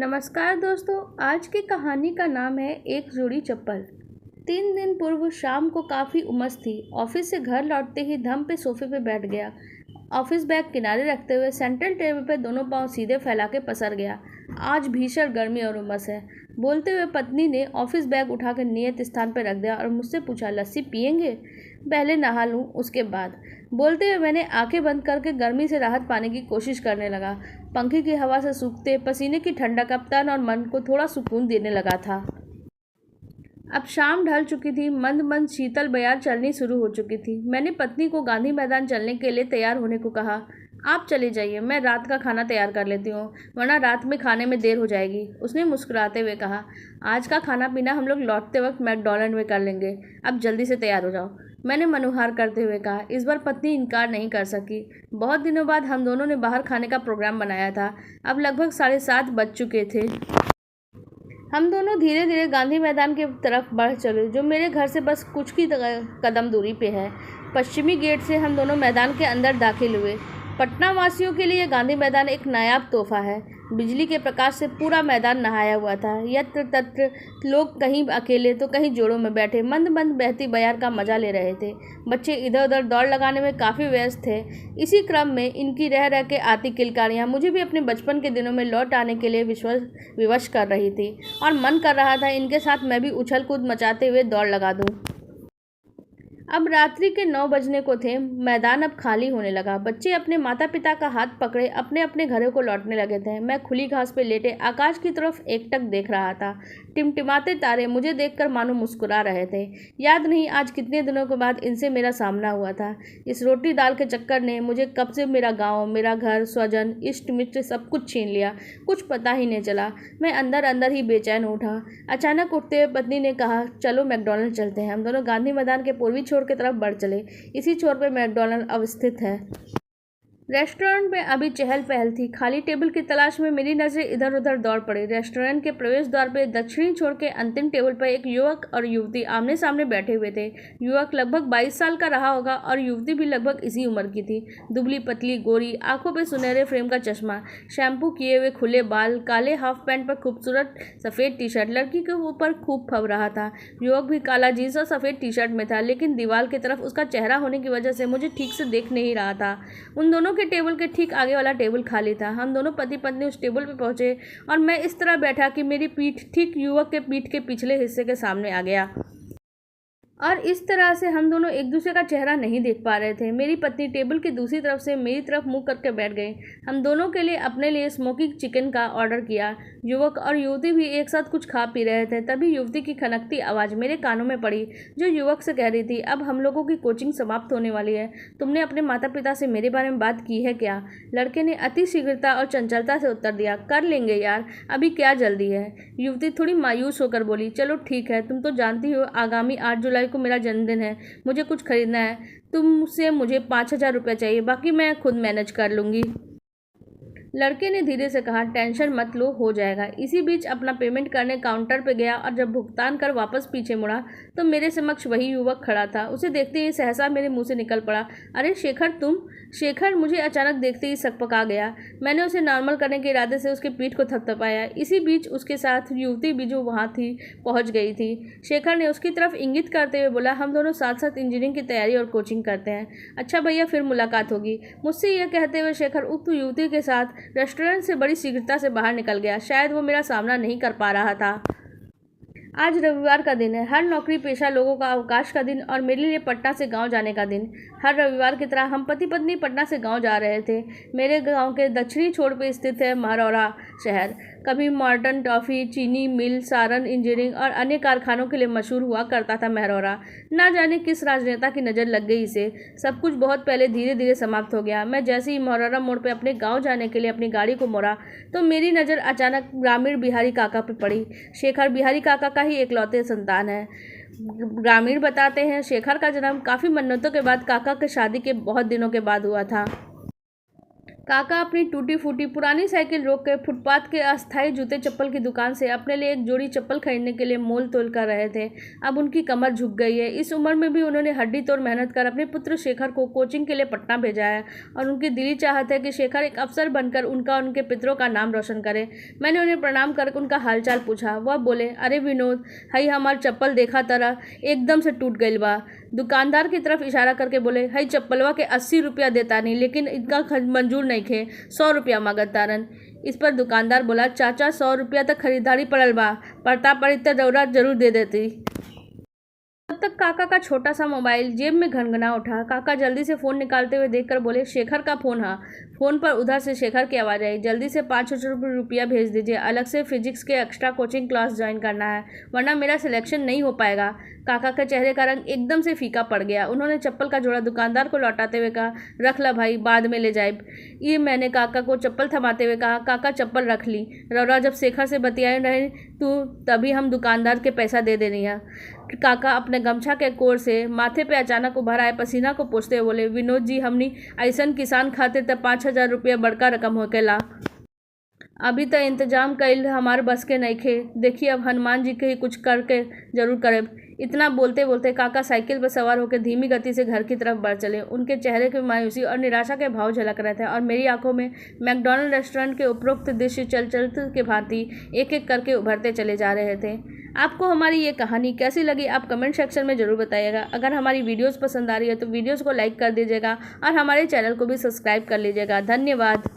नमस्कार दोस्तों। आज की कहानी का नाम है एक जोड़ी चप्पल। 3 दिन पूर्व शाम को काफ़ी उमस थी। ऑफिस से घर लौटते ही धम पे सोफे पे बैठ गया। ऑफिस बैग किनारे रखते हुए सेंट्रल टेबल पे दोनों पांव सीधे फैला के पसर गया। आज भीषण गर्मी और उमस है, बोलते हुए पत्नी ने ऑफिस बैग उठाकर नियत स्थान पर रख दिया और मुझसे पूछा, लस्सी पियेंगे? पहले नहा लूँ उसके बाद, बोलते हुए मैंने आंखें बंद करके गर्मी से राहत पाने की कोशिश करने लगा। पंखे की हवा से सूखते पसीने की ठंडक अब तन और मन को थोड़ा सुकून देने लगा था। अब शाम ढल चुकी थी, मंद मंद शीतल बयार चलनी शुरू हो चुकी थी। मैंने पत्नी को गांधी मैदान चलने के लिए तैयार होने को कहा। आप चले जाइए, मैं रात का खाना तैयार कर लेती हूँ, वरना रात में खाने में देर हो जाएगी, उसने मुस्कुराते हुए कहा। आज का खाना पीना हम लोग लौटते वक्त मैकडॉनल्ड में कर लेंगे, अब जल्दी से तैयार हो जाओ, मैंने मनुहार करते हुए कहा। इस बार पत्नी इनकार नहीं कर सकी। बहुत दिनों बाद हम दोनों ने बाहर खाने का प्रोग्राम बनाया था। अब लगभग 7:30 बज चुके थे। हम दोनों धीरे धीरे गांधी मैदान की तरफ बढ़ चले, जो मेरे घर से बस कुछ की कदम दूरी पे है। पश्चिमी गेट से हम दोनों मैदान के अंदर दाखिल हुए। पटना वासियों के लिए गांधी मैदान एक नायाब तोहफा है। बिजली के प्रकाश से पूरा मैदान नहाया हुआ था। यत्र तत्र लोग कहीं अकेले तो कहीं जोड़ों में बैठे मंद मंद बहती बयार का मजा ले रहे थे। बच्चे इधर उधर दौड़ लगाने में काफ़ी व्यस्त थे। इसी क्रम में इनकी रह रह के आती किलकारियाँ मुझे भी अपने बचपन के दिनों में लौट आने के लिए विवश कर रही थी, और मन कर रहा था इनके साथ मैं भी उछल कूद मचाते हुए दौड़ लगा दूँ। अब रात्रि के 9 बजने को थे। मैदान अब खाली होने लगा। बच्चे अपने माता पिता का हाथ पकड़े अपने अपने घरों को लौटने लगे थे। मैं खुली घास पे लेटे आकाश की तरफ एकटक देख रहा था। टिमटिमाते तारे मुझे देखकर मानो मुस्कुरा रहे थे। याद नहीं आज कितने दिनों के बाद इनसे मेरा सामना हुआ था। इस रोटी दाल के चक्कर ने मुझे कब से मेरा गाँव, मेरा घर, स्वजन, इष्ट मित्र सब कुछ छीन लिया, कुछ पता ही नहीं चला। मैं अंदर अंदर ही बेचैन उठा। अचानक उठते हुए पत्नी ने कहा, चलो मैकडॉनल्ड चलते हैं। हम दोनों गांधी मैदान के पूर्वी छोर की तरफ बढ़ चले। इसी छोर पर मैकडॉनल्ड अवस्थित है। रेस्टोरेंट में अभी चहल पहल थी। खाली टेबल की तलाश में मेरी नज़रें इधर उधर दौड़ पड़ी। रेस्टोरेंट के प्रवेश द्वार पर दक्षिणी छोर के अंतिम टेबल पर एक युवक और युवती आमने सामने बैठे हुए थे। युवक लगभग 22 साल का रहा होगा और युवती भी लगभग इसी उम्र की थी। दुबली पतली गोरी, आंखों पे सुनहरे फ्रेम का चश्मा, शैम्पू किए हुए खुले बाल, काले हाफ पैंट पर खूबसूरत सफ़ेद टी शर्ट लड़की के ऊपर खूब फब रहा था। युवक भी काला जीन्स और सफ़ेद टी शर्ट में था, लेकिन दीवार की तरफ उसका चेहरा होने की वजह से मुझे ठीक से देख नहीं रहा था। उन दोनों के टेबल के ठीक आगे वाला टेबल खाली था। हम दोनों पति पत्नी उस टेबल पर पहुंचे और मैं इस तरह बैठा कि मेरी पीठ ठीक युवक के पीठ के पिछले हिस्से के सामने आ गया, और इस तरह से हम दोनों एक दूसरे का चेहरा नहीं देख पा रहे थे। मेरी पत्नी टेबल की दूसरी तरफ से मेरी तरफ मुंह करके बैठ गई। हम दोनों के लिए अपने लिए स्मोकिंग चिकन का ऑर्डर किया। युवक और युवती भी एक साथ कुछ खा पी रहे थे। तभी युवती की खनकती आवाज़ मेरे कानों में पड़ी, जो युवक से कह रही थी, अब हम लोगों की कोचिंग समाप्त होने वाली है, तुमने अपने माता पिता से मेरे बारे में बात की है क्या? लड़के ने अति शीघ्रता और चंचलता से उत्तर दिया, कर लेंगे यार, अभी क्या जल्दी है? युवती थोड़ी मायूस होकर बोली, चलो ठीक है, तुम तो जानती हो आगामी 8 जुलाई को मेरा जन्मदिन है, मुझे कुछ खरीदना है, तुमसे मुझे 5,000 रुपये चाहिए, बाकी मैं खुद मैनेज कर लूँगी। लड़के ने धीरे से कहा, टेंशन मत लो, हो जाएगा। इसी बीच अपना पेमेंट करने काउंटर पर गया और जब भुगतान कर वापस पीछे मुड़ा तो मेरे समक्ष वही युवक खड़ा था। उसे देखते ही सहसा मेरे मुंह से निकल पड़ा, अरे शेखर तुम? शेखर मुझे अचानक देखते ही सकपका गया। मैंने उसे नॉर्मल करने के इरादे से उसके पीठ को थपथपाया। इसी बीच उसके साथ युवती भी जो वहाँ थी पहुँच गई थी। शेखर ने उसकी तरफ इंगित करते हुए बोला, हम दोनों साथ साथ इंजीनियरिंग की तैयारी और कोचिंग करते हैं। अच्छा भैया, फिर मुलाकात होगी। मुझसे यह कहते हुए शेखर उक्त युवती के साथ रेस्टोरेंट से बड़ी शीघ्रता से बाहर निकल गया। शायद वो मेरा सामना नहीं कर पा रहा था। आज रविवार का दिन है, हर नौकरी पेशा लोगों का अवकाश का दिन, और मेरे लिए पटना से गांव जाने का दिन। हर रविवार की तरह हम पति पत्नी पटना से गांव जा रहे थे। मेरे गांव के दक्षिणी छोर पे स्थित है महरौरा शहर। कभी मॉर्टन टॉफ़ी, चीनी मिल, सारण इंजीनियरिंग और अन्य कारखानों के लिए मशहूर हुआ करता था महरौरा। ना जाने किस राजनेता की नज़र लग गई इसे। सब कुछ बहुत पहले धीरे धीरे समाप्त हो गया। मैं जैसे ही महरौरा मोड़ पर अपने गाँव जाने के लिए अपनी गाड़ी को मोड़ा तो मेरी नज़र अचानक ग्रामीण बिहारी काका पर पड़ी। शेखर बिहारी काका का ही एकलौते संतान है। ग्रामीण बताते हैं शेखर का जन्म काफ़ी मन्नतों के बाद काका के शादी के बहुत दिनों के बाद हुआ था। काका अपनी टूटी फूटी पुरानी साइकिल रोक कर फुटपाथ के अस्थायी जूते चप्पल की दुकान से अपने लिए एक जोड़ी चप्पल खरीदने के लिए मोल तोल कर रहे थे। अब उनकी कमर झुक गई है। इस उम्र में भी उन्होंने हड्डी तोड़ मेहनत कर अपने पुत्र शेखर को कोचिंग के लिए पटना भेजा है और उनकी दिली चाहत है कि शेखर एक अफसर बनकर उनका और उनके पितरों का नाम रोशन करे। मैंने उन्हें प्रणाम कर उनका हालचाल पूछा। वह बोले, अरे विनोद, हई हमार चप्पल देखा तरह एकदम से टूट गईल बा। दुकानदार की तरफ इशारा करके बोले, हई चप्पलवा के 80 रुपया देता नहीं, लेकिन इनका मंजूर नहीं खे, 100 रुपया मांगत तारन। इस पर दुकानदार बोला, चाचा 100 रुपया तक खरीदारी पड़ल बा, पड़ता पड़ी तो रौरा जरूर दे देती। तब तक काका का छोटा सा मोबाइल जेब में घनघना उठा। काका जल्दी से फ़ोन निकालते हुए देखकर बोले, शेखर का फ़ोन है। फ़ोन पर उधर से शेखर की आवाज़ आई, जल्दी से 500 रुपया भेज दीजिए, अलग से फिजिक्स के एक्स्ट्रा कोचिंग क्लास ज्वाइन करना है, वरना मेरा सिलेक्शन नहीं हो पाएगा। काका के चेहरे का रंग एकदम से फीका पड़ गया। उन्होंने चप्पल का जोड़ा दुकानदार को लौटाते हुए कहा, रख ला भाई, बाद में ले जाए। ये मैंने काका को चप्पल थमाते हुए कहा, काका चप्पल रख ली, रौरा जब शेखर से बतियाए रहे तो तभी हम दुकानदार के पैसा दे देनी है। काका अपने गमछा के कोर से माथे पे अचानक उभर आए पसीना को पोंछते हुए बोले, विनोद जी, हमनी ऐसन किसान खाते तब 5,000 रुपया बड़का रकम होकेला। अभी तो इंतजाम कईल हमार बस के नइखे। देखिए, अब हनुमान जी के ही कुछ करके जरूर करे। इतना बोलते बोलते काका साइकिल पर सवार होकर धीमी गति से घर की तरफ बढ़ चले। उनके चेहरे की मायूसी और निराशा के भाव झलक रहे थे और मेरी आंखों में मैकडॉनल्ड रेस्टोरेंट के उपरोक्त दृश्य चलचलित के भांति एक एक करके उभरते चले जा रहे थे। आपको हमारी ये कहानी कैसी लगी आप कमेंट सेक्शन में ज़रूर बताइएगा। अगर हमारी वीडियोज़ पसंद आ रही है तो वीडियोज़ को लाइक कर दीजिएगा और हमारे चैनल को भी सब्सक्राइब कर लीजिएगा। धन्यवाद।